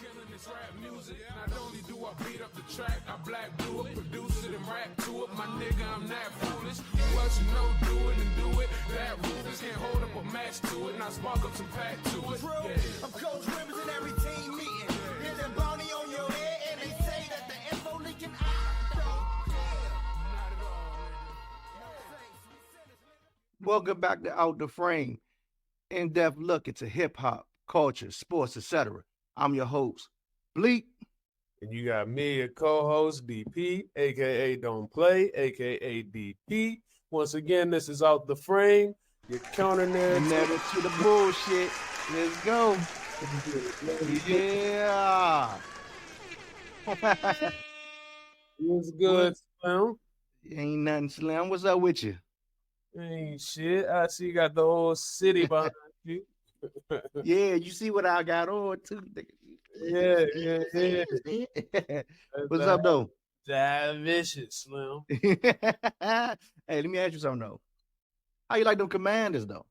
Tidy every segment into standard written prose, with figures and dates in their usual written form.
killing this rap music. Not only do I beat up the track, I black do it, produce it and rap to it. My nigga, I'm not foolish. What you know, do it and do it. That ruthless can't hold up a match to it. And I spark up some pack to it. Yeah. I'm Coach Rivers in every team meeting. Hear them bounty on your head and they say that the info leaking out. Not at all, nigga. Welcome back to Out the Frame. In-depth look into hip-hop, culture, sports, etc. I'm your host, Blek. And you got me, your co-host, DP, a.k.a. Don't Play, a.k.a. DP. Once again, this is Out the Frame. Your counter narrative. Never to the bullshit. Let's go. Yeah. What's good, Slim? Ain't nothing, Slim. What's up with you? Ain't shit. I see you got the whole city behind you. Yeah, you see what I got on, too. Yeah. What's up, though? That vicious, Slim. Hey, let me ask you something, though. How you like them Commanders, though?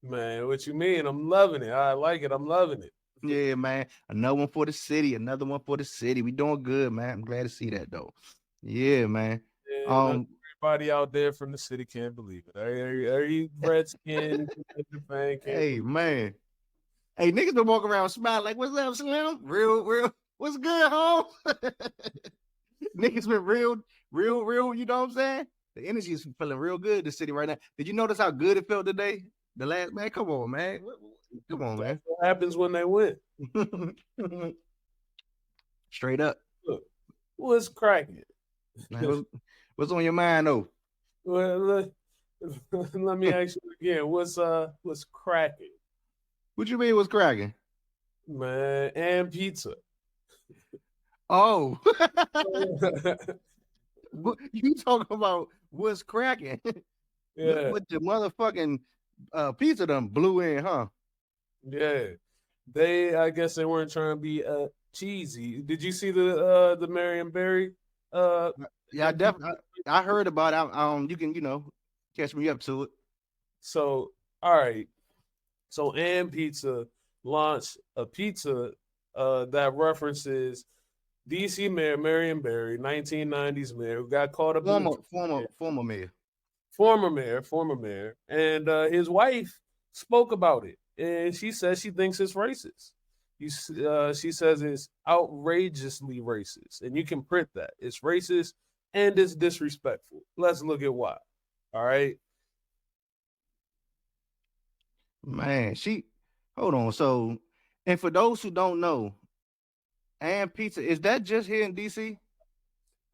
Man, what you mean? I'm loving it. I like it. I'm loving it. Yeah, man. Another one for the city. Another one for the city. We doing good, man. I'm glad to see that, though. Yeah, man. Yeah, everybody out there from the city can't believe it. Are you Redskin? Hey, man. Hey, niggas been walking around smiling like, what's up, Slim? Real. What's good, home? Niggas been real, you know what I'm saying? The energy is feeling real good in the city right now. Did you notice how good it felt today? The last, man, come on, man. Come on, man. What happens when they win? Straight up. Look, what's cracking? Man, what's on your mind, though? Well, let me ask you again. What's cracking? What you mean what's cracking? Man, and pizza. Oh. You talking about what's cracking? Yeah. What the motherfucking pizza done blew in, huh? Yeah. I guess they weren't trying to be cheesy. Did you see the Marion Barry? Yeah, I heard about it. You can, catch me up to it. So, all right. So, and Pizza launched a pizza that references DC Mayor Marion Barry, 1990s mayor, who got caught up Former mayor. Former mayor. And his wife spoke about it. And she says she thinks it's racist. She says it's outrageously racist. And you can print that. It's racist and it's disrespectful. Let's look at why. All right. Man, hold on. So, and for those who don't know, and pizza, is that just here in DC?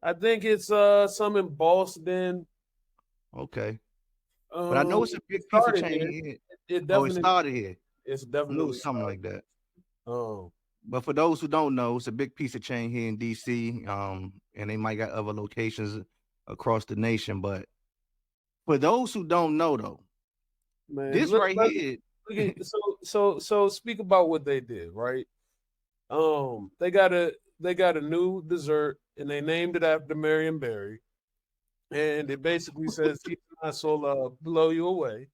I think it's some in Boston. Okay. But I know it's a big pizza chain here. It started here. It's definitely something like that. Oh. But for those who don't know, it's a big pizza chain here in DC. And they might got other locations across the nation. But for those who don't know, though, man, this here. So speak about what they did, right? They got a new dessert and they named it after Marion Barry. And it basically says keep not so blow you away.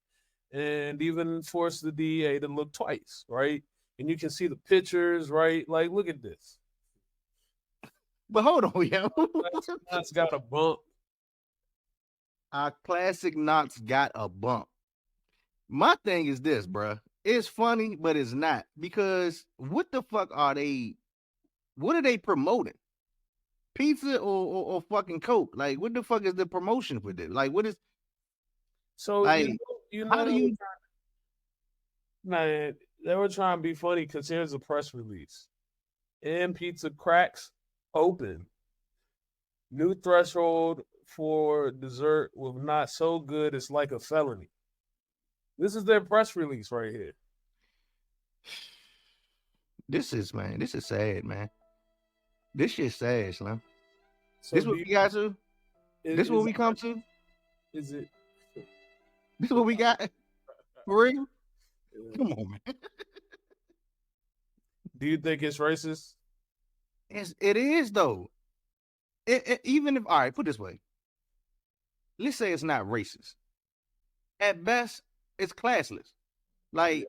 And even forced the DEA to look twice, right? And you can see the pictures, right? Like, look at this. But hold on, yo. Knott's got a bump. Our classic Knott's got a bump. My thing is this, bruh. It's funny, but it's not. Because what the fuck what are they promoting? Pizza or fucking Coke? Like, what the fuck is the promotion for this? Like, what is... So, like, how do you... Man, they were trying to be funny because here's a press release. And Pizza cracks open. New threshold for dessert with not so good it's like a felony. This is their press release right here. This is sad, man. This shit's sad, Slim. So this what we got to? This what we come to? Is it? This what we got? For real? Come on, man. Do you think it's racist? It is, though. Even if, all right, put it this way. Let's say it's not racist. At best, it's classless. Like,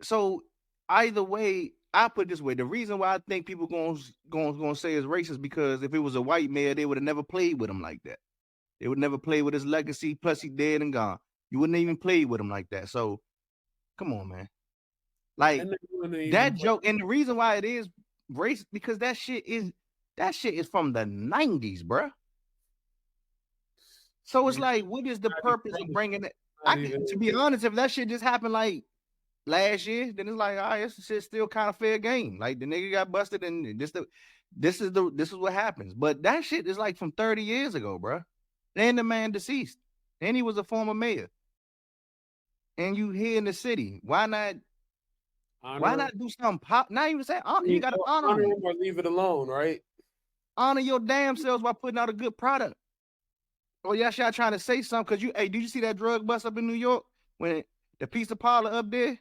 so either way, I put it this way: the reason why I think people gonna say it's racist because if it was a white male, they would have never played with him like that. They would never play with his legacy. Plus, he dead and gone. You wouldn't even play with him like that. So, come on, man. Like And they wouldn't even that play- joke, and the reason why it is racist because that shit is from the 90s, bruh. So it's Yeah. like, what is the Not purpose even- of bringing it? not even- To be honest, if that shit just happened like last year, then it's like, all right, this shit still kind of fair game. Like the nigga got busted, and this is what happens. But that shit is like from 30 years ago, bruh. And the man deceased, and he was a former mayor. And you here in the city, why not? honor Why him. not do something pop? Not even say you gotta honor him. him or leave it alone, right? Honor your damn selves by putting out a good product. Oh, y'all trying to say something because did you see that drug bust up in New York when the pizza parlor up there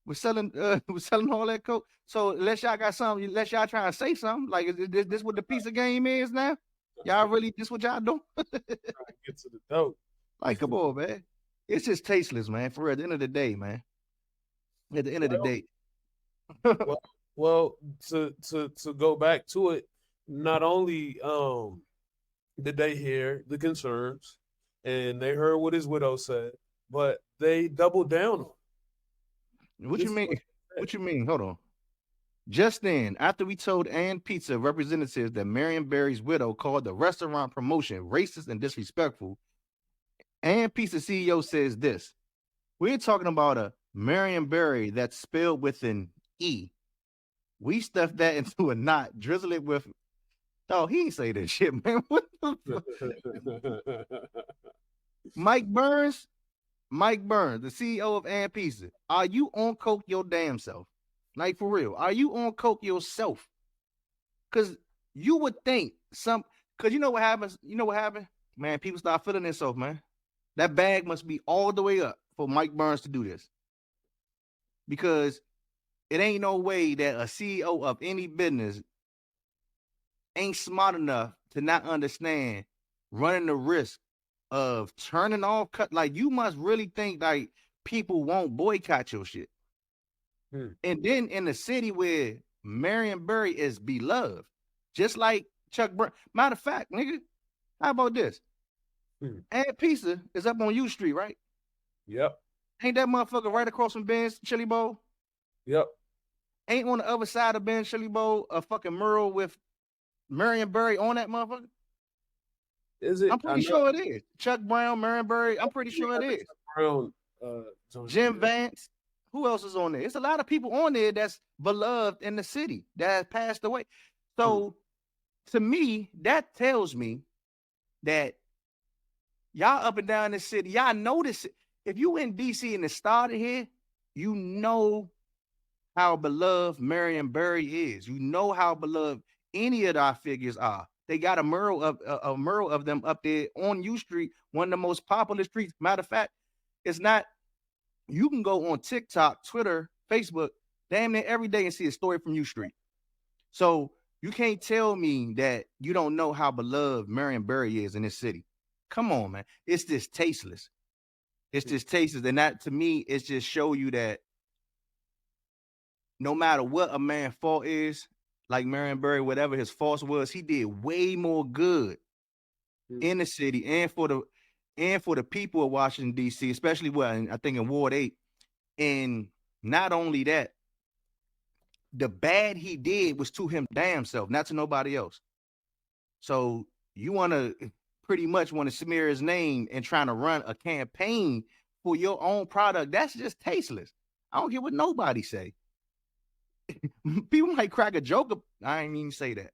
was selling all that coke? So unless y'all got something, unless y'all trying to say something, like is this what the pizza game is now? Y'all really this what y'all doing? Get to the dope. Like, come on, man. It's just tasteless, man. For real, at the end of the day, man. At the end of the day. Well, to go back to it, not only did they hear the concerns and they heard what his widow said, but they doubled down on it. What you mean? What you mean? Hold on. Just then, after we told Ann Pizza representatives that Marion Barry's widow called the restaurant promotion racist and disrespectful, Ann Pizza CEO says this: "We're talking about a Marion Barry that's spelled with an E. We stuffed that into a knot, drizzle it with." Oh, he ain't say that shit, man. What the fuck? Mike Burns, the CEO of Ann Pizza. Are you on coke your damn self? Like, for real, are you on coke yourself? Because you would think because you know what happens? You know what happened? Man, people start feeling themselves, man. That bag must be all the way up for Mike Burns to do this. Because it ain't no way that a CEO of any business ain't smart enough to not understand running the risk of turning off like you must really think like people won't boycott your shit. And then in the city where Marion Barry is beloved, just like Chuck Brown. Matter of fact, nigga, how about this? Aunt Pizza is up on U Street, right? Yep. Ain't that motherfucker right across from Ben's Chili Bowl? Yep. Ain't on the other side of Ben's Chili Bowl a fucking mural with Marion Barry on that motherfucker? Is it? I'm pretty sure it is. Chuck Brown, Marion Barry. I'm pretty sure it is. Brown, Jim Vance. Who else is on there? It's a lot of people on there that's beloved in the city that has passed away. So to me, that tells me that y'all up and down the city, y'all notice it. If you in DC and it started here, you know how beloved Marion Barry is. You know how beloved any of our figures are. They got a mural of them up there on U Street, one of the most popular streets. Matter of fact, it's not. You can go on TikTok, Twitter, Facebook, damn near every day and see a story from U Street. So you can't tell me that you don't know how beloved Marion Barry is in this city. Come on, man. It's just tasteless. It's just tasteless. And that, to me, it's just show you that no matter what a man's fault is, like Marion Barry, whatever his fault was, he did way more good in the city and for the people of Washington, D.C., especially I think in Ward 8. And not only that, the bad he did was to him damn self, not to nobody else. So you pretty much want to smear his name and trying to run a campaign for your own product. That's just tasteless. I don't care what nobody say. People might crack a joke. I ain't mean to say that.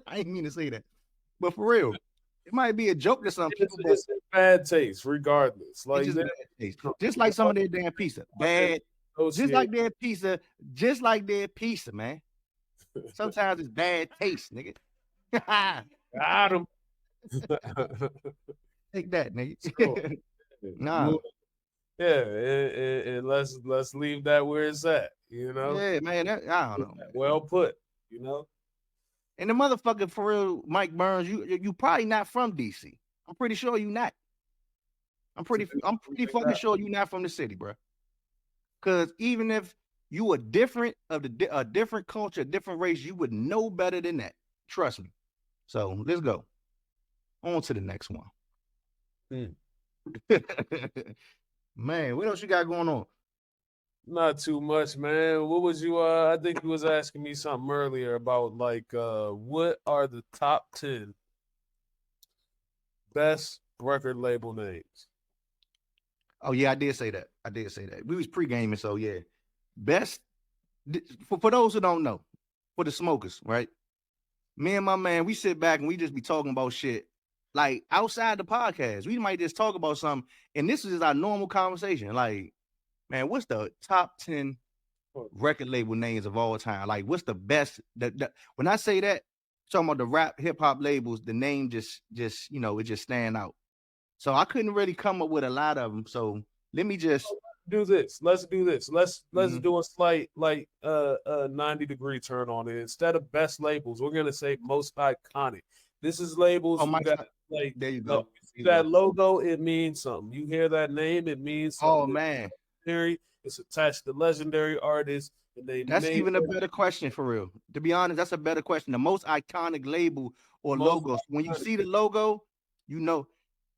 I ain't mean to say that. But for real, it might be a joke to some people. It's bad taste, regardless. Like just bad taste. Just like some of their damn pizza. Bad. Just like their pizza. Just like their pizza, man. Sometimes it's bad taste, nigga. Got him. Take that, nigga. So, nah. Yeah, and let's leave that where it's at, you know? Yeah, man. I don't know. Man. Well put, you know? And the motherfucker, for real, Mike Burns, you probably not from DC. I'm pretty sure you not. I'm pretty fucking sure you not from the city, bro. Because even if You a different a different culture, a different race. You would know better than that. Trust me. So let's go on to the next one. Man, what else you got going on? Not too much, man. What was you? I think you was asking me something earlier about like, what are the top 10 best record label names? Oh yeah, I did say that. We was pre-gaming, so yeah. Best for those who don't know, for the smokers, right? Me and my man, we sit back and we just be talking about shit like outside the podcast. We might just talk about something, and this is our normal conversation. Like, man, what's the top 10 record label names of all time? Like, what's the best? When I say that, talking about the rap hip hop labels, the name just it just stand out. So I couldn't really come up with a lot of them. So let me just do this. Let's do this. Let's do a slight 90-degree turn on it. Instead of best labels, we're gonna say most iconic. This is labels that like there you go. See that logo, it means something. You hear that name, it means something. Oh man. It's attached to legendary artists. And that's even a better question for real. To be honest, that's a better question. The most iconic label or logo. When you see the logo, you know.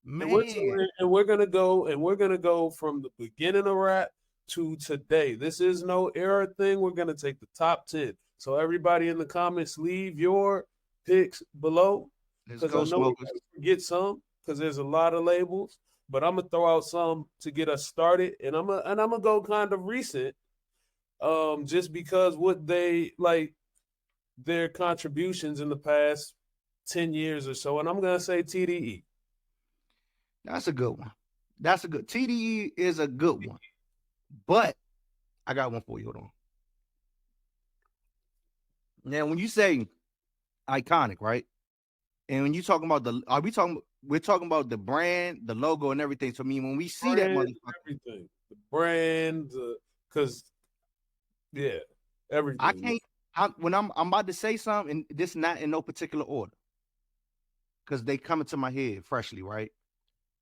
Man. And we're gonna go from the beginning of rap to today. This is no era thing. We're gonna take the top 10. So everybody in the comments, leave your picks below because I know we're gonna forget some because there's a lot of labels. But I'm gonna throw out some to get us started, and I'm gonna go kind of recent, just because what they like their contributions in the past 10 years or so, and I'm gonna say TDE. That's a good one. TDE is a good one. But I got one for you. Hold on. Now, when you say iconic, right? And when you talking about we're talking about the brand, the logo, and everything. So I mean, when we see that motherfucker, everything, the brand, because everything. I can't. When I'm about to say something, and this not in no particular order, because they come into my head freshly, right?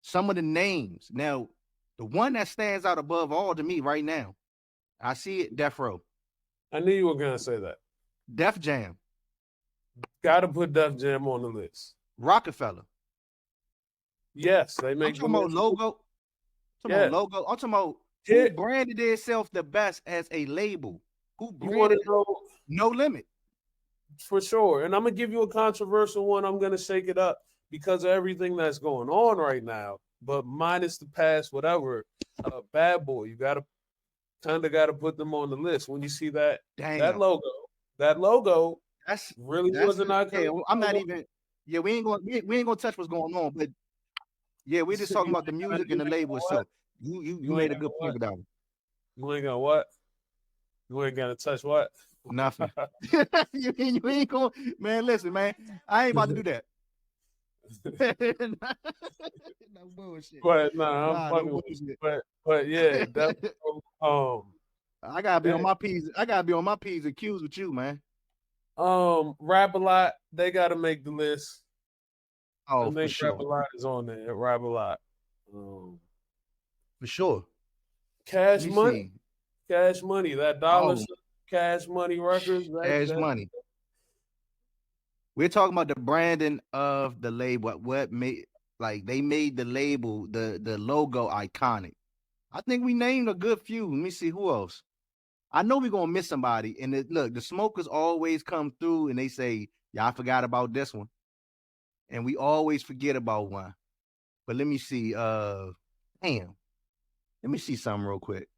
Some of the names. Now, the one that stands out above all to me right now, I see it, Death Row. I knew you were gonna say that. Def Jam. Gotta put Def Jam on the list. Rockefeller. Yes, they make I'm talking about logo. I'm talking about who branded itself the best as a label. Who branded No Limit. For sure. And I'm gonna give you a controversial one. I'm gonna shake it up because of everything that's going on right now. But minus the past, whatever. Bad Boy. You gotta put them on the list. When you see that logo, that's wasn't iconic. I'm not even. Yeah, we ain't gonna touch what's going on, but yeah, we're just talking about the music and the label itself. You made a good point with that one. You ain't gonna what? You ain't gonna touch what? Nothing. you ain't gonna, man. Listen, man, I ain't about to do that. No bullshit. But I'm fucking with you. But yeah, I gotta be on my P's. I gotta be on my P's and Q's with you, man. Rap a Lot. They gotta make the list. Oh, for sure. Rap a Lot is on there. Rap a Lot. For sure. Cash Money. Cash Money. That dollar. Cash Money records. Cash Money. We're talking about the branding of the label. What made they made the label, the logo iconic. I think we named a good few. Let me see who else. I know we're gonna miss somebody. And look, the smokers always come through and they say, "Yeah, I forgot about this one," and we always forget about one. But let me see. Let me see something real quick.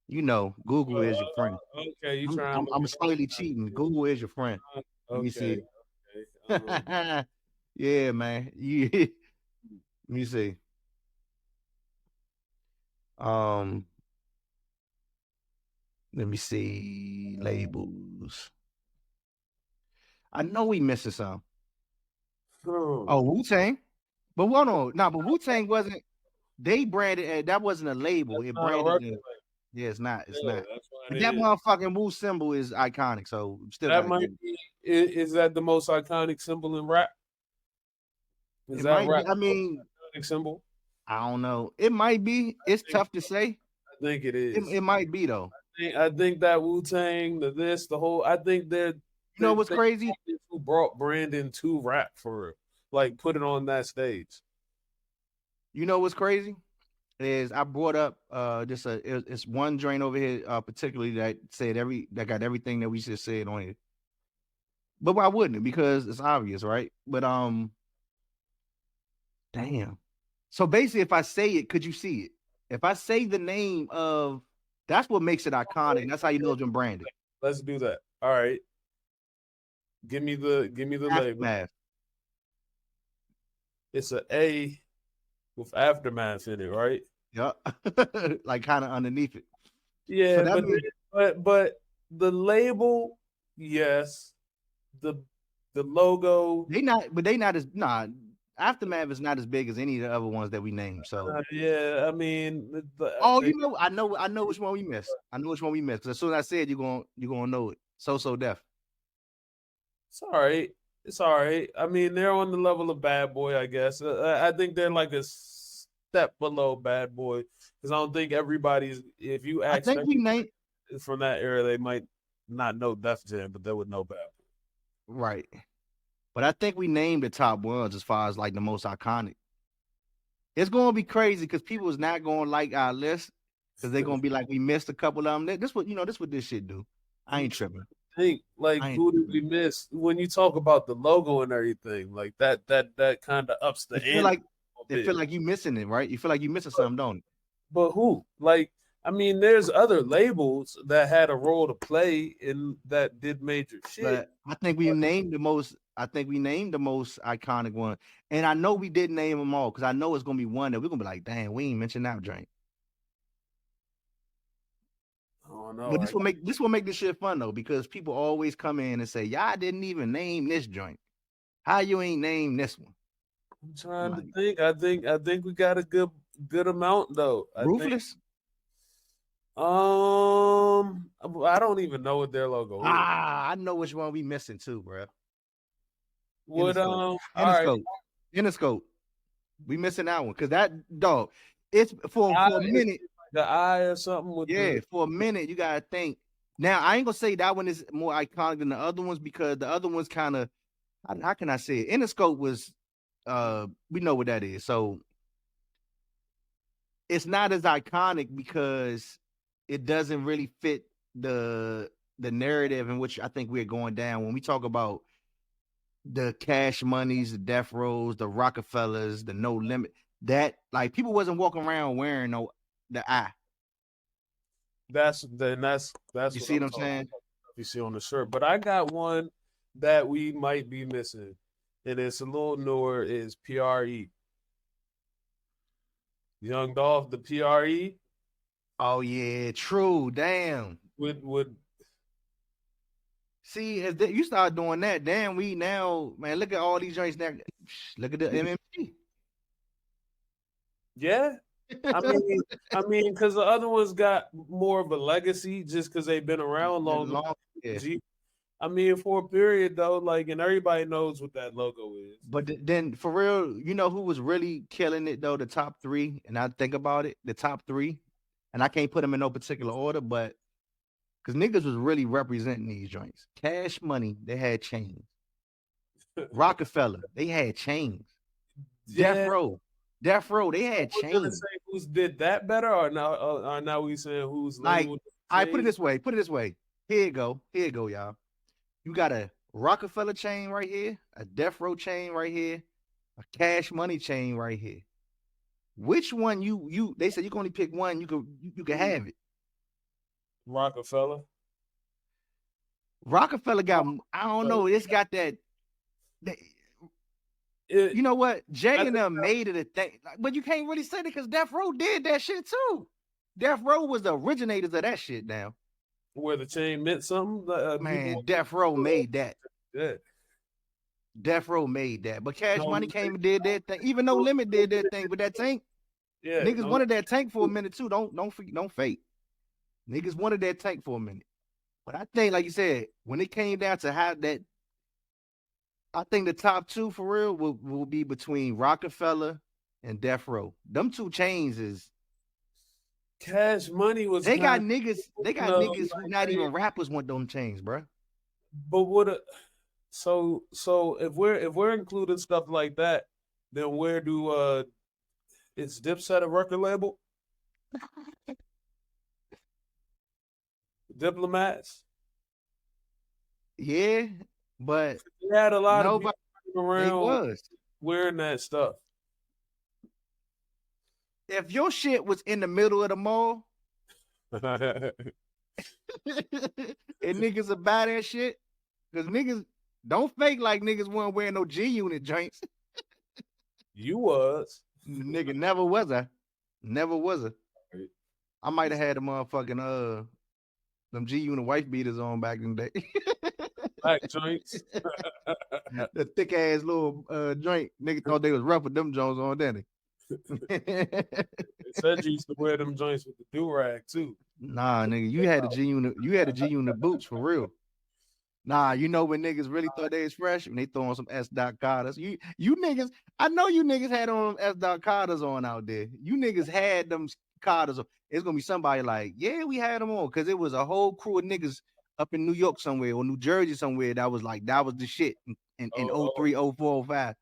You know, Google is your friend. Okay, you trying? I'm slightly cheating. Google is your friend. Let me see. Yeah, man. Let me see. Let me see labels. I know we missing some. Oh, Wu-Tang. But but Wu-Tang wasn't. They branded that wasn't a label. It branded. Yeah, it's not. It's not. But that motherfucking Wu symbol is iconic. So still. That might be. Is that the most iconic symbol in rap? Is that rap? I mean, iconic symbol. I don't know. It might be. It's tough to say. I think it is. It might be though. I think that Wu-Tang, the whole, I think You know what's crazy? who brought Brandon to rap for real. Like put it on that stage. You know what's crazy? Is I brought up it's one joint over here particularly that got everything that we just said on it. But why wouldn't it? Because it's obvious, right? But damn. So basically, if I say it, could you see it? If I say the name of, that's what makes it iconic. That's how you know it's been branded. Let's do that. All right. Give me the label. Aftermath. It's a A with Aftermath in it, right? Yep. Like kind of underneath it. Yeah, So that means, but the label, yes. The logo, they not as Aftermath is not as big as any of the other ones that we named. So yeah, I mean, I know which one we missed. I know which one we missed. Because as soon as I said, you're gonna know it. So deaf. it's all right. It's all right. I mean, they're on the level of Bad Boy, I guess. I think they're like a step below Bad Boy because I don't think everybody's. If you I ask think we named from that era, they might not know Def Jam, but they would know Bad Boy. right. But I think we named the top ones as far as like the most iconic. It's gonna be crazy because people is not gonna like our list because they're gonna be like, we missed a couple of them. This what this shit do. I ain't tripping. Think like who did we miss when you talk about the logo and everything like that kind of ups the ante. It feel like you missing it, right? You feel like you missing something, don't it? But who? Like, I mean, there's other labels that had a role to play in that did major shit. But I think we named the most. I think we named the most iconic one, and I know we didn't name them all because I know it's gonna be one that we're gonna be like, damn, we ain't mentioned that drink. Oh no! But this will make this shit fun though because people always come in and say, y'all didn't even name this joint. How you ain't named this one? I'm trying to think. I think we got a good amount though. Ruthless. I don't even know what their logo is. I know which one we missing too, bro. What Interscope. We missing that one because that dog. It's for a minute. The eye or something with for a minute you gotta think. Now I ain't gonna say that one is more iconic than the other ones because the other ones kind of, how can I say it? Interscope was we know what that is, so it's not as iconic because it doesn't really fit the narrative in which I think we're going down when we talk about the Cash Moneys, the Death Rows, the Rockefellers, the No Limit. That like people wasn't walking around wearing the eye. That's you see what I'm saying? You see on the shirt, but I got one that we might be missing, and it's a little newer. Is PRE Young Dolph the PRE? Oh yeah, true. Damn. Would see as you start doing that, damn. We now, man, look at all these joints now. Look at the MMG. Yeah. I mean, because the other ones got more of a legacy just because they've been around long. Yeah. I mean, for a period though, like, and everybody knows what that logo is. But then, for real, you know who was really killing it though? The top three, and I think about it, the top three, and I can't put them in no particular order, but because niggas was really representing these joints. Cash Money, they had chains. Rockefeller, they had chains. Yeah. Death Row, they had chains. Say who's did that better, or now we saying who's like? I put it this way. Here you go, y'all. You got a Rockefeller chain right here, a Death Row chain right here, a Cash Money chain right here. Which one you? They said you can only pick one. You can have it. Rockefeller got. I don't know. It's got that. You know what? Jay and them made it a thing, but you can't really say that because Death Row did that shit too. Death Row was the originators of that shit now. Where the chain meant something? Man, Death Row made that. Yeah. Death Row made that. But Cash Money came and did that thing. Even No Limit did that thing with that tank. Yeah. Niggas wanted that tank for a minute too. Don't fake. Niggas wanted that tank for a minute. But I think, like you said, when it came down to how that, I think the top two for real will be between Rockefeller and Death Row. Them two chains is Cash Money was. They got kinda, niggas. They got no, niggas who like not they- even rappers want them chains, bro. But so if we're including stuff like that, then where do is Dipset a record label? Diplomats. Yeah, but They had a lot of nobody. people They around was. wearing that stuff. If your shit was in the middle of the mall and niggas would buy that shit, because niggas don't fake like niggas weren't wearing no G Unit joints. You was. Nigga, never was I. Never was I. Right. I might have had the motherfucking them G Unit wife beaters on back in the day. Black joints. The thick ass little joint. Nigga thought they was rough with them Jones on, didn't They said you used to wear them joints with the do-rag too. Nah, nigga, you had the G Unit. You had the G Unit boots for real. Nah, you know when niggas really thought they was fresh when they throwing some S. Carters. You niggas, I know you niggas had on S. Carters on out there. You niggas had them Carters on. It's gonna be somebody like, yeah, we had them on because it was a whole crew of niggas up in New York somewhere or New Jersey somewhere that was like that was the shit in 03, 04, 05.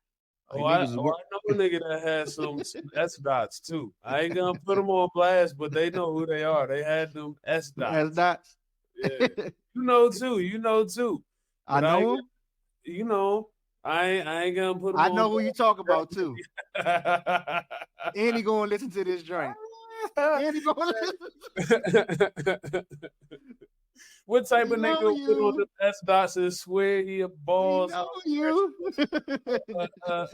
I know a nigga that had some S dots too. I ain't gonna put them on blast, but they know who they are. They had them S dots. S dots. Yeah. You know too. I know him. You know, I ain't gonna put him I on know who you talk about too. blast. And he gonna listen to this drink. And he gonna listen. What type of We know nigga put you. on the S dots and swear he a We boss, know you. a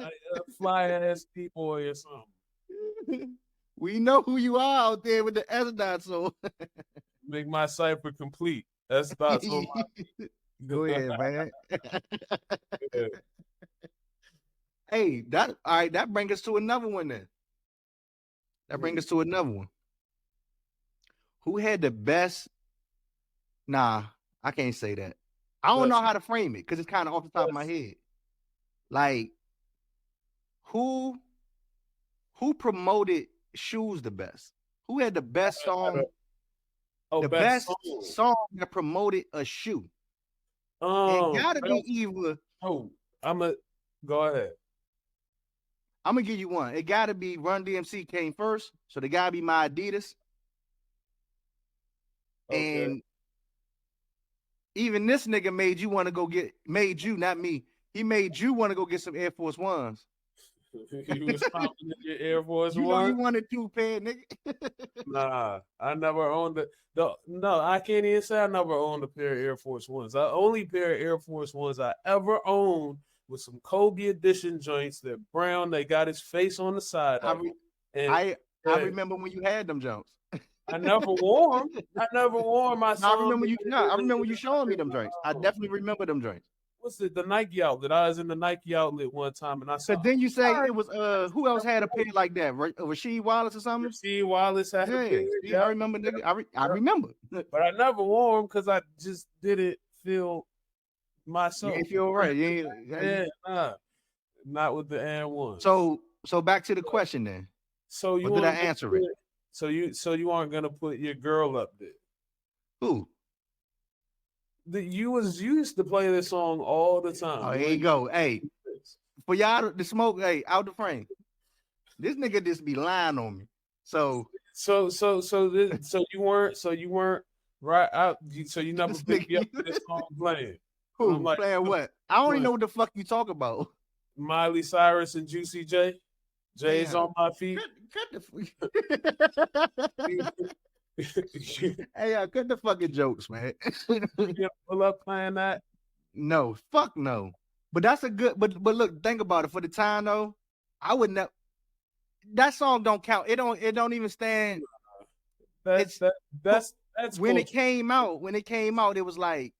fly ass boy or something? We know who you are out there with the S dots on. Make my cipher complete. S dots on my Go ahead, man. Yeah. Hey, all right, that brings us to another one then. That brings us to another one. Who had the best? Nah, I can't say that. I don't know how to frame it because it's kind of off the top of my head. Like, who promoted shoes the best? Who had the best song? The best song that promoted a shoe. It gotta be either. Oh, go ahead. I'm gonna give you one. It gotta be Run DMC came first, so they gotta be my Adidas. Okay. And even this nigga made you want to go get not me. He made you want to go get some Air Force Ones. You was popping your Air Force You know One. you wanted 2 pair, nigga. Nah, I never owned it. No, I can't even say I never owned a pair of Air Force Ones. The only pair of Air Force Ones I ever owned was some Kobe edition joints. They're brown. They got his face on the side. I remember when you had them Jones. I never wore them. I never wore them. I remember you showing me them joints. I definitely remember them joints. What's it? The Nike outlet. I was in the Nike outlet one time, and I said, So then you say it was who else had a pair like that? Rasheed Wallace or something? Rasheed Wallace had a pair. Yeah, I remember, nigga. I remember. But I never wore them because I just didn't feel myself. You ain't feel right. Not with the N1. So back to the question then. So you did I answer it? So you aren't gonna put your girl up there. Who? You used to play this song all the time. Oh, here you go. Hey, for y'all to smoke, hey, out the frame. This nigga just be lying on me. So you weren't right out. So you never This picked me nigga- up with this song playing. who I'm like, playing what? I don't even know what the fuck you talk about. Miley Cyrus and Juicy J. J's Damn. on my feet. Cut hey, cut the fucking jokes, man. You gonna pull up playing that? No, fuck no. But that's a good. But look, think about it. For the time though, I would never. That song don't count. It don't even stand. That's When cool. it came out. When it came out, it was like,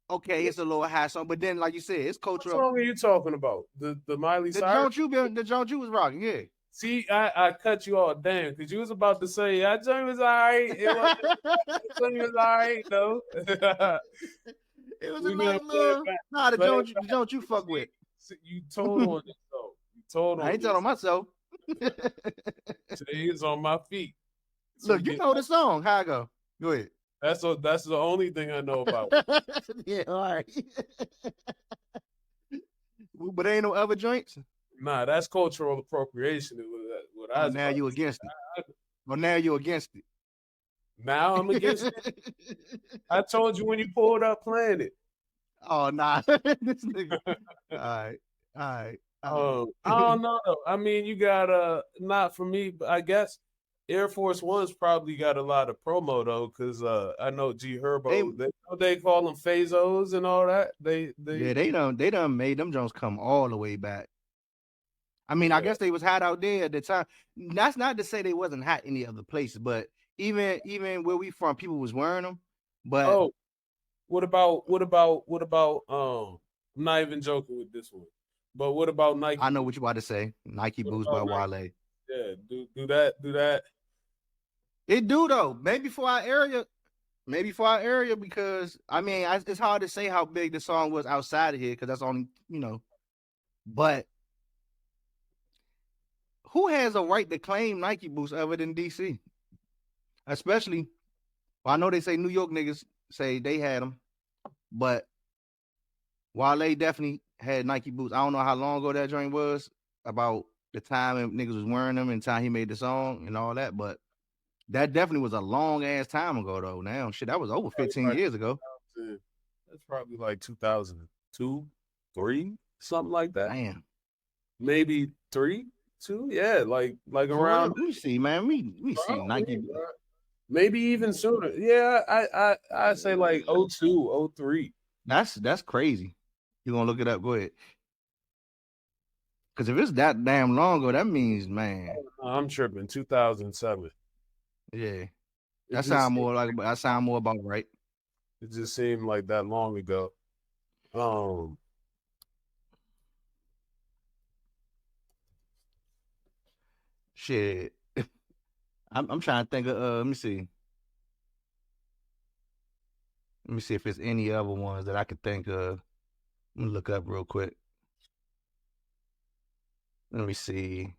okay, it's a little high song. But then, like you said, it's What cultural. song are you talking about? The Miley Cyrus? The Jones you was rocking, yeah. See, I cut you off, damn, because you was about to say that joint was all right. It was all right, though. It was We a gonna nice play it little. back. Nah, the Play it Jones back. you fuck with. You told on it, though. You told on I ain't telling myself. Today is on my feet. Look, you know the song. How I go? Go ahead. That's the only thing I know about. Yeah, all right. But ain't no other joints. Nah, that's cultural appropriation. What I Oh, was now about you to against it. say. Well, now you against it. Now I'm against it. I told you when you pulled up playing it. Oh, nah. This nigga. All right. All right. All I don't know though. I mean, you got not for me, but I guess Air Force One's probably got a lot of promo though, because I know G Herbo. They call them Phazos and all that. Yeah, they done made them Jones come all the way back. I mean, I guess they was hot out there at the time. That's not to say they wasn't hot any other places, but even where we from, people was wearing them. But Oh, what about I'm not even joking with this one. But what about Nike? I know what you about to say. Nike boots by Wale. Yeah, do that. It do though. Maybe for our area, because I mean, it's hard to say how big the song was outside of here because that's only But who has a right to claim Nike boots other than DC? Especially, well, I know they say New York niggas say they had them, but Wale definitely had Nike boots. I don't know how long ago that joint was, about the time niggas was wearing them and time he made the song and all that, but that definitely was a long ass time ago though. Now, shit, that was over 15 years ago. That's probably like 2002, 3, something like that. Damn. Maybe 3, 2, yeah, like around. Let me see, man. We see Nike. Maybe even sooner. Yeah, I say like 02, 03. That's crazy. You gonna look it up? Go ahead. Because if it's that damn long ago, that means, man. I'm tripping. 2007. Yeah, that sound more about right. It just seemed like that long ago. Shit. I'm trying to think of let me see. Let me see if there's any other ones that I could think of. Let me look up real quick. Let me see.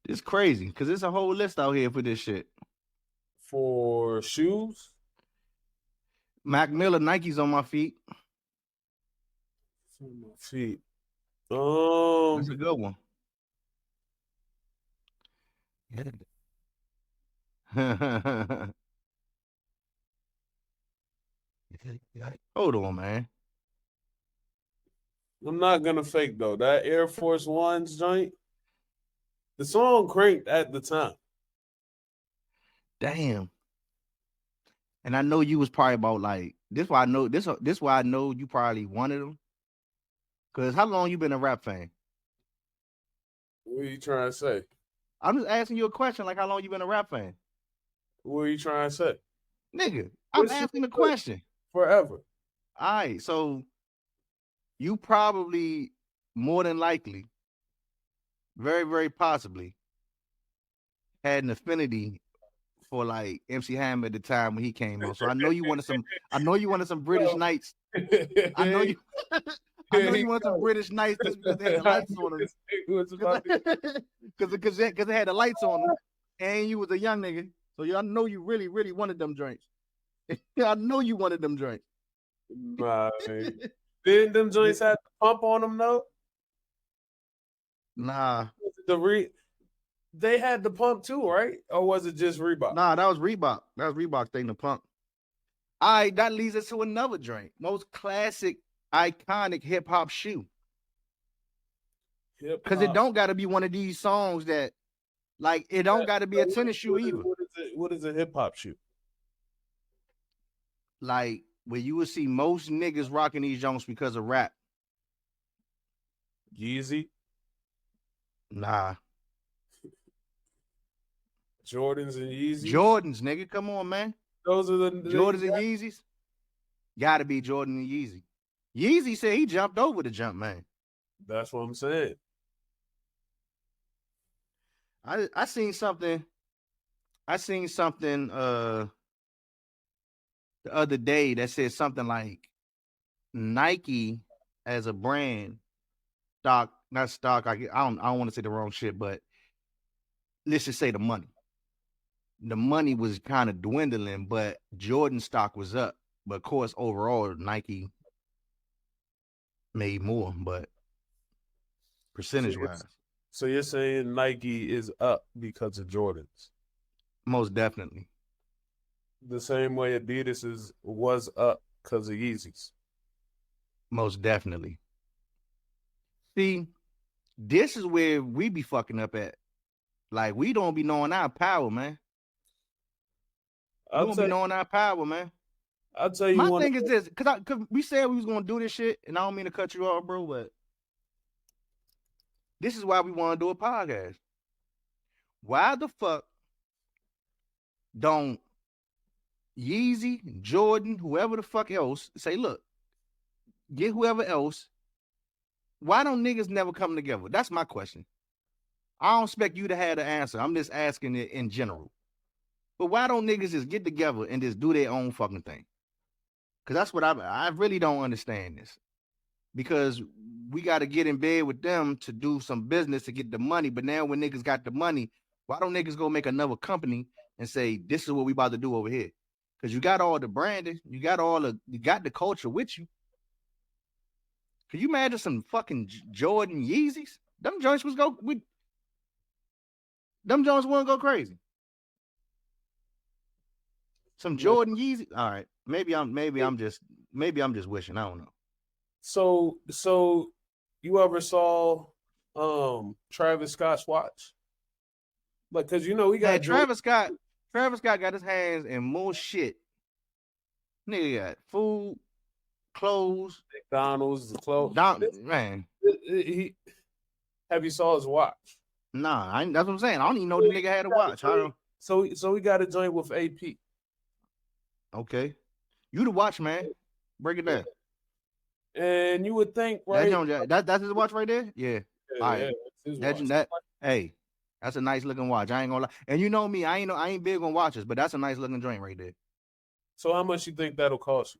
It's crazy because there's a whole list out here for this shit. For shoes? Mac Miller, Nike's on my feet. It's on my feet. That's a good one. Hold on, man. I'm not gonna fake though. That Air Force One's joint, the song cranked at the time. Damn. And I know you was probably about like this. Why I know this. This why I know you probably wanted them. Cause how long you been a rap fan? What are you trying to say? I'm just asking you a question. Like how long you been a rap fan? What are you trying to say? Nigga, I'm asking a question. Forever. All right, so you probably more than likely, very, very possibly, had an affinity for like MC Hammer at the time when he came out. So I know you wanted some. I know you wanted some British Knights. I know you. I know you want some British Knights just because they had the lights on them. Because they had the lights on them, and you was a young nigga. So I know you really, really wanted them joints. I know you wanted them joints. Nah, didn't them joints have the pump on them though? Nah. They had the pump too, right? Or was it just Reebok? Nah, that was Reebok. That was Reebok thing, the pump. All right, that leads us to another joint. Most classic, iconic hip hop shoe. Because it don't got to be one of these songs that, like, it don't got to be a tennis shoe either. What is a hip hop shoe? Like, where you would see most niggas rocking these joints because of rap. Yeezy? Nah. Jordans and Yeezys? Jordans, nigga. Come on, man. Those are the Jordans and Yeezys? Gotta be Jordan and Yeezy. Yeezy said he jumped over the jump, man. That's what I'm saying. I seen something the other day that said something like Nike as a brand stock not stock. I don't want to say the wrong shit, but let's just say the money. The money was kind of dwindling, but Jordan stock was up. But of course, overall, Nike made more, but percentage wise, So you're saying Nike is up because of Jordans, most definitely. the same way Adidas was up because of Yeezys. Most definitely. See, this is where we be fucking up at. Like, we don't be knowing our power, man. We don't be knowing our power, man. I'll tell you My one thing is this, cause we said we was gonna do this shit, and I don't mean to cut you off, bro, but this is why we want to do a podcast. Why the fuck don't Yeezy, Jordan, whoever the fuck else say, look, get whoever else. Why don't niggas never come together? That's my question. I don't expect you to have the answer. I'm just asking it in general. But why don't niggas just get together and just do their own fucking thing? Because that's what I really don't understand this. Because we got to get in bed with them to do some business to get the money. But now when niggas got the money, why don't niggas go make another company and say, this is what we about to do over here? Because you got all the branding, you got the culture with you. Can you imagine some fucking Jordan Yeezys? Them joints wouldn't go crazy. Some Jordan Yeezy. All right. Maybe I'm just wishing. I don't know. So you ever saw Travis Scott's watch? Like, cause we got Travis Scott got his hands in more shit. Nigga got food, clothes, McDonald's, the clothes. Man. Have you saw his watch? Nah, that's what I'm saying. I don't even know the nigga had a watch. So we got a joint with AP. Okay. You the watch, man. Break it down. And you would think, right? That's his watch right there? Yeah. All right. Hey, that's a nice looking watch. I ain't gonna lie. And you know me, I ain't big on watches, but that's a nice looking joint right there. So how much you think that'll cost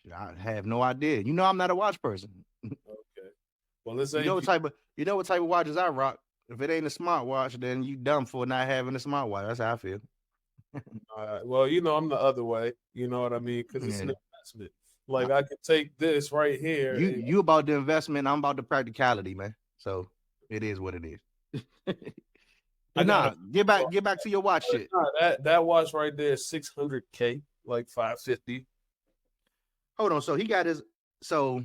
you? I have no idea. You know I'm not a watch person. Okay. Well, let's say you know what type of watches I rock. If it ain't a smartwatch, then you dumb for not having a smartwatch. That's how I feel. Well, I'm the other way. You know what I mean? Because it's an investment. Like I could take this right here. You about the investment. I'm about the practicality, man. So it is what it is. Get back to your watch shit. That watch right there is $600K, like $550. Hold on. So he got his. So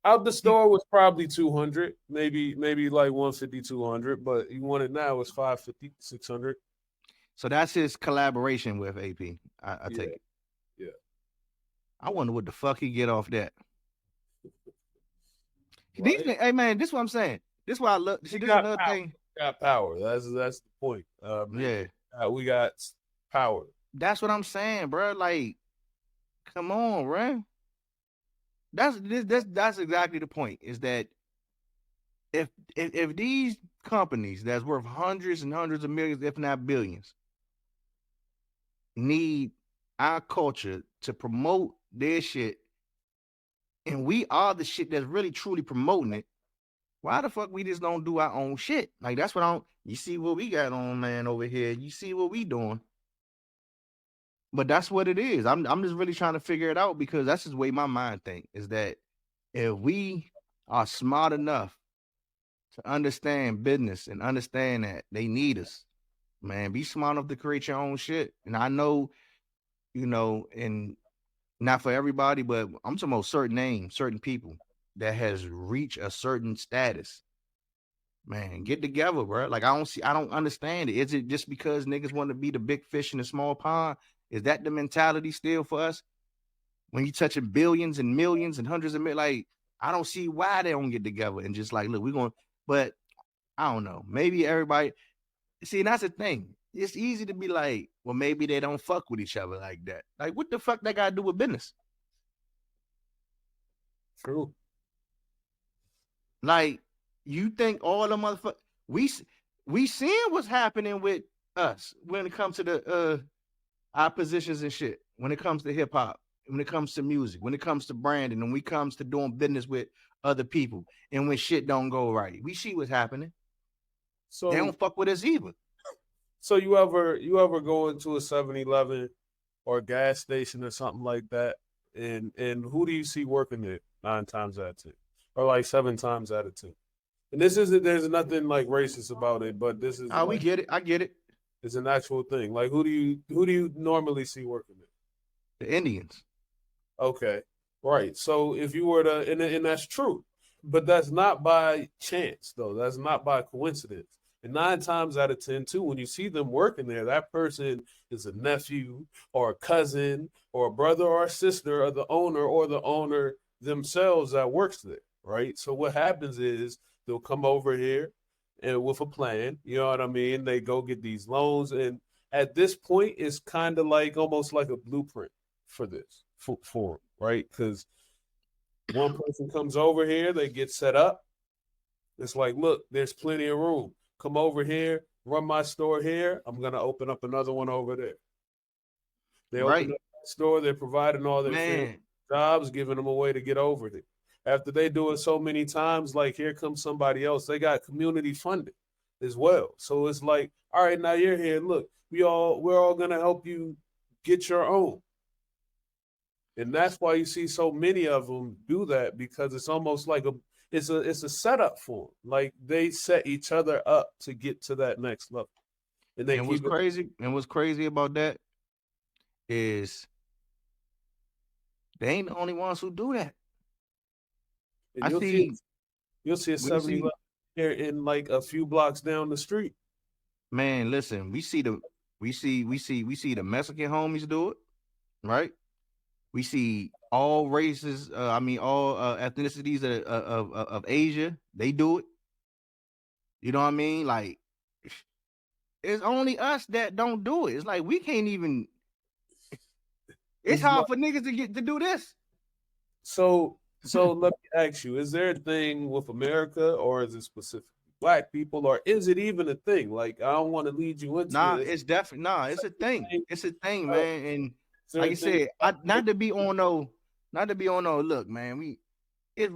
out the store was probably $200, maybe like $150, $200, but you want it now it's $550, $600. So that's his collaboration with AP. I take it. Yeah. I wonder what the fuck he get off that. Right. Hey man, this is what I'm saying. This is why I look. See, this is another thing. Got power. That's the point. We got power. That's what I'm saying, bro. Like, come on, bro. That's exactly the point. Is that if these companies that's worth hundreds and hundreds of millions, if not billions, need our culture to promote their shit, and we are the shit that's really truly promoting it, why the fuck we just don't do our own shit? Like, that's what you see what we got on, man, over here. You see what we doing. But that's what it is. I'm just really trying to figure it out, because that's just the way my mind think, is that if we are smart enough to understand business and understand that they need us, man, be smart enough to create your own shit. And I know, and not for everybody, but I'm talking about certain names, certain people that has reached a certain status. Man, get together, bro. Like, I don't understand it. Is it just because niggas want to be the big fish in the small pond? Is that the mentality still for us? When you touching billions and millions and hundreds of millions, like, I don't see why they don't get together and just like, look, we're going, but I don't know. Maybe everybody, see, and that's the thing. It's easy to be like, well, maybe they don't fuck with each other like that. Like, what the fuck that got to do with business? True. Like, you think all the motherfuckers, we seeing what's happening with us when it comes to our positions and shit, when it comes to hip hop, when it comes to music, when it comes to branding, and when it comes to doing business with other people. And when shit don't go right, we see what's happening. So They don't fuck with us either. So you ever go into a 7-Eleven or a gas station or something like that, and who do you see working there 9 times out of 10, or like 7 times out of 10? And this isn't there's nothing like racist about it, but this is We get it. I get it. It's an actual thing. Like who do you normally see working there? The Indians. Okay, right. So if you were to, and that's true, but that's not by chance though. That's not by coincidence. And 9 times out of 10, too, when you see them working there, that person is a nephew or a cousin or a brother or a sister of the owner or the owner themselves that works there, right? So what happens is they'll come over here and with a plan, you know what I mean? They go get these loans, and at this point, it's kind of like almost like a blueprint for this for them, right? Because one person comes over here, they get set up. It's like, look, there's plenty of room. Come over here, run my store here. I'm going to open up another one over there. They open up that store. They're providing all their jobs, giving them a way to get over there. After they do it so many times, like here comes somebody else. They got community funding as well. So it's like, all right, now you're here. Look, we're all going to help you get your own. And that's why you see so many of them do that, because it's almost like it's a setup for them. Like they set each other up to get to that next level. And what's crazy about that is they ain't the only ones who do that. And you'll see a 7-Eleven here in like a few blocks down the street. Man, listen, we see the Mexican homies do it, right? We see all races, all ethnicities of Asia, they do it. You know what I mean? Like, it's only us that don't do it. It's like we can't even. It's hard for niggas to do this. So let me ask you: is there a thing with America, or is it specific Black people, or is it even a thing? Like, I don't want to lead you into this. It's definitely it's a thing. It's a thing, man. And like I said, not to be on no. Look, man,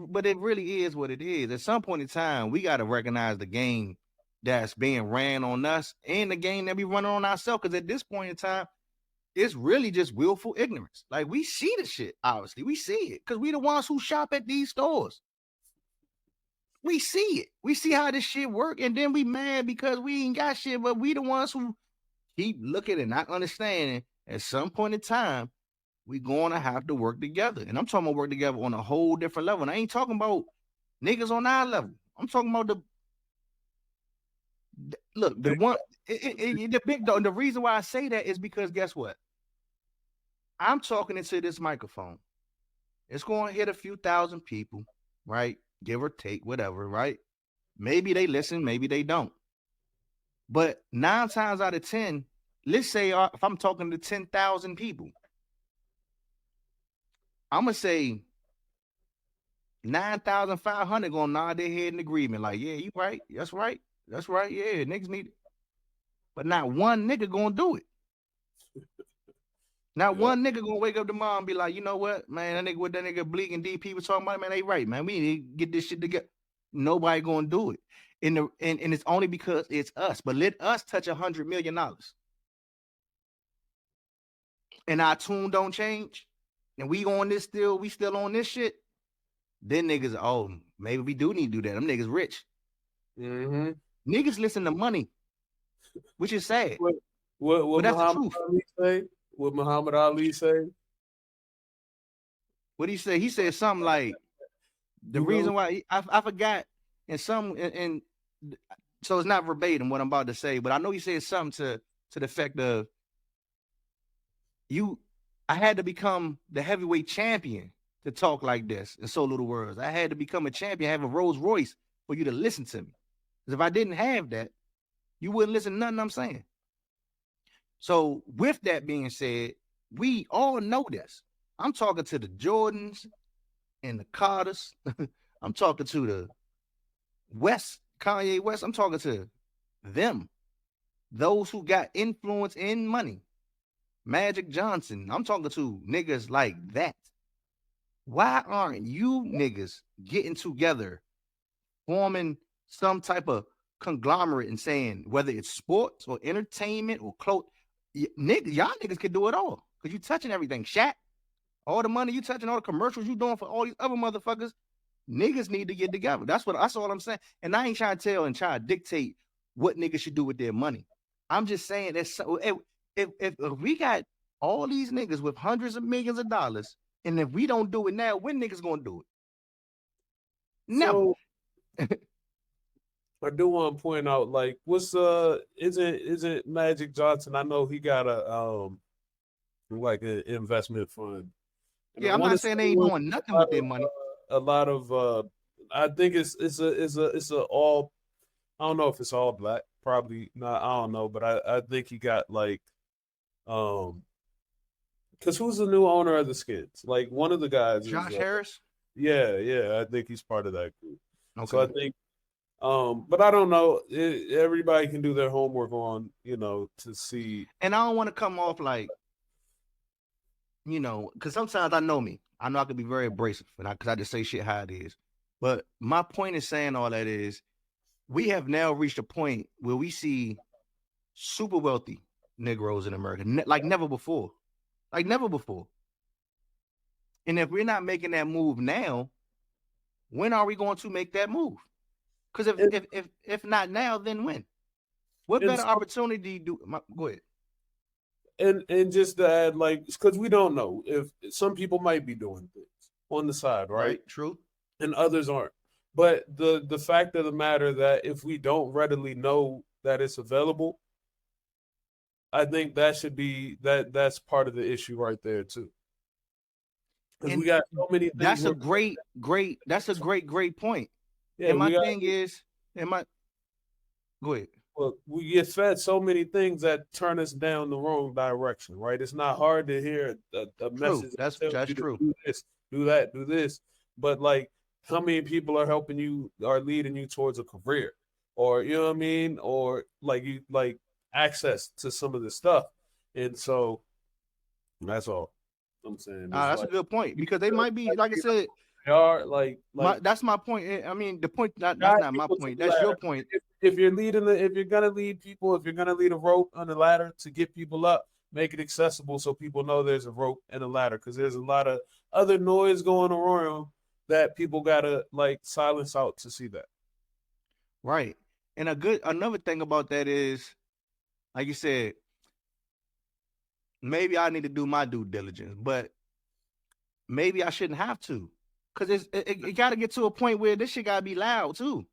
but it really is what it is. At some point in time, we got to recognize the game that's being ran on us and the game that we run on ourselves. Because at this point in time, it's really just willful ignorance. Like, we see the shit. Obviously, we see it because we the ones who shop at these stores. We see it. We see how this shit work, and then we mad because we ain't got shit. But we the ones who keep looking and not understanding. At some point in time, we going to have to work together. And I'm talking about work together on a whole different level. And I ain't talking about niggas on our level. I'm talking about the reason why I say that is because guess what? I'm talking into this microphone. It's going to hit a few thousand people, right? Give or take, whatever, right? Maybe they listen, maybe they don't. But 9 times out of 10, let's say if I'm talking to 10,000 people, I'm going to say 9,500 going to nod their head in agreement. Like, yeah, you right. That's right. That's right. Yeah, niggas need it. But not one nigga going to do it. Not one nigga going to wake up tomorrow and be like, you know what, man, that nigga Blek and Dp was talking about, man, they right, man. We need to get this shit together. Nobody going to do it. And it's only because it's us. But let us touch $100 million. And our tune don't change. And we still on this shit, then niggas, maybe we do need to do that. Them niggas rich. Mm-hmm. Niggas listen to money, which is sad. What that's the Muhammad truth. Ali say? What Muhammad Ali say? What did he say? He said something like, the reason why, I forgot, and so it's not verbatim what I'm about to say, but I know he said something to the effect of, I had to become the heavyweight champion to talk like this in so little words. I had to become a champion, have a Rolls Royce for you to listen to me. Because if I didn't have that, you wouldn't listen to nothing I'm saying. So with that being said, we all know this. I'm talking to the Jordans and the Carters. I'm talking to the Kanye West. I'm talking to them. Those who got influence and money. Magic Johnson. I'm talking to niggas like that. Why aren't you niggas getting together, forming some type of conglomerate and saying whether it's sports or entertainment or clothes, niggas, y'all niggas can do it all because you touching everything. Shaq, all the money you touching, all the commercials you doing for all these other motherfuckers, niggas need to get together. That's all I'm saying. And I ain't trying to tell and try to dictate what niggas should do with their money. I'm just saying that if we got all these niggas with hundreds of millions of dollars, and if we don't do it now, when niggas gonna do it? Never. So, I do want to point out, like, what's isn't Magic Johnson? I know he got a like an investment fund. And Yeah, I I'm wanna not saying they say ain't it was doing nothing with their money. a lot of I think it's a all, I don't know if it's all black, probably not, I don't know, but I think he got like because who's the new owner of the Skins? Like one of the guys Josh is Harris. yeah, I think he's part of that group. So I Okay. think but I don't know. Everybody can do their homework on, to see. And I don't want to come off like, because sometimes I know me. I know I can be very abrasive, and because I just say shit how it is. But my point in saying all that is, we have now reached a point where we see super wealthy Negroes in America, like never before, like never before. And if we're not making that move now, when are we going to make that move? Because if not now, then when? What better opportunity go ahead. And just to add, like, because we don't know if some people might be doing things on the side, right? True. And others aren't. But the fact of the matter that if we don't readily know that it's available, I think that should be that's part of the issue right there too. Because we got so many things. That's a great point. Yeah, and my thing is, go ahead. Well, we get fed so many things that turn us down the wrong direction, right? It's not hard to hear a message. That's true. Do this, do that, do this. But like, how many people are helping you, are leading you towards a career, or you know what I mean, or like access to some of the stuff? And so that's all I'm saying. That's a good point, because they might be, like I said, they are that's my point. I mean, the point that's not my point. That's your point. If you're if you're gonna lead people, if you're gonna lead a rope on the ladder to get people up, make it accessible so people know there's a rope and a ladder, because there's a lot of other noise going around that people gotta like silence out to see that. Right. And another thing about that is, like you said, maybe I need to do my due diligence, but maybe I shouldn't have to, because it got to get to a point where this shit got to be loud too.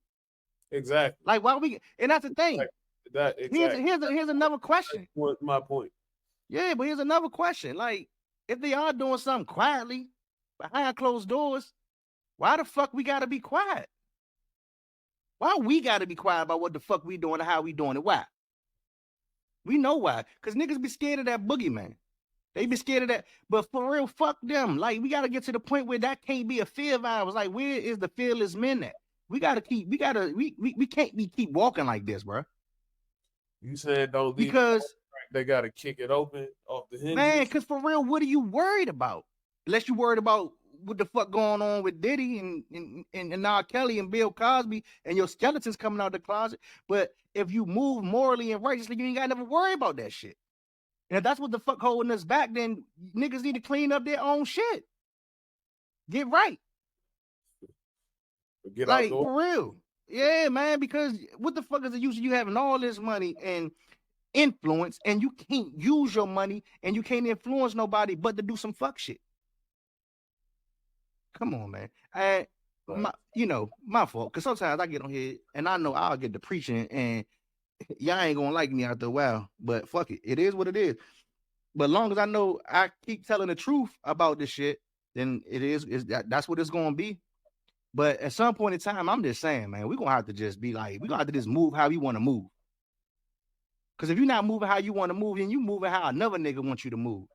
Exactly. Like, why and that's the thing. Exactly. Here's another question. That's my point. Yeah, but here's another question. Like, if they are doing something quietly behind closed doors, why the fuck we gotta be quiet? Why we gotta be quiet about what the fuck we doing and how we doing it? Why? We know why. Because niggas be scared of that boogeyman. They be scared of that. But for real, fuck them. Like, we gotta get to the point where that can't be a fear of ours. Like, where is the fearless men at? We can't keep walking like this, bro. You said don't leave, because they gotta kick it open off the hinges. Man, because for real, what are you worried about? Unless you worried about what the fuck going on with Diddy and R. Kelly and Bill Cosby and your skeletons coming out the closet. But if you move morally and righteously, you ain't gotta never worry about that shit. And if that's what the fuck holding us back, then niggas need to clean up their own shit. Get right. Get like, outdoors. For real. Yeah, man, because what the fuck is the use of you having all this money and influence, and you can't use your money and you can't influence nobody but to do some fuck shit? Come on, man. My fault, because sometimes I get on here and I know I'll get to preaching and y'all ain't gonna like me after a while, but fuck it. It is what it is. But as long as I know I keep telling the truth about this shit, then that's what it's gonna be. But at some point in time, I'm just saying, man, we're gonna have to just be like, we're gonna have to just move how we want to move. Because if you're not moving how you want to move, then you moving how another nigga wants you to move.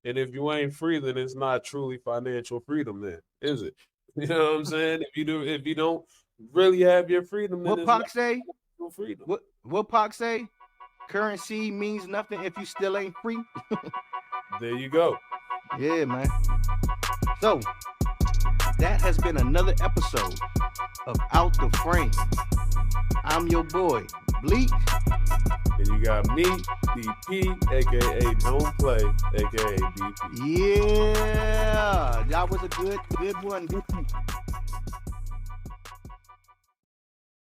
And if you ain't free, then it's not truly financial freedom, then, is it? You know what I'm saying? If you don't really have your freedom, then what Pac say? No freedom. What Pac say? Currency means nothing if you still ain't free. There you go. Yeah, man. So that has been another episode of Out the Frame. I'm your boy, Bleak. And you got me, DP, aka Don't Play, aka DP. Yeah, that was a good one. Good.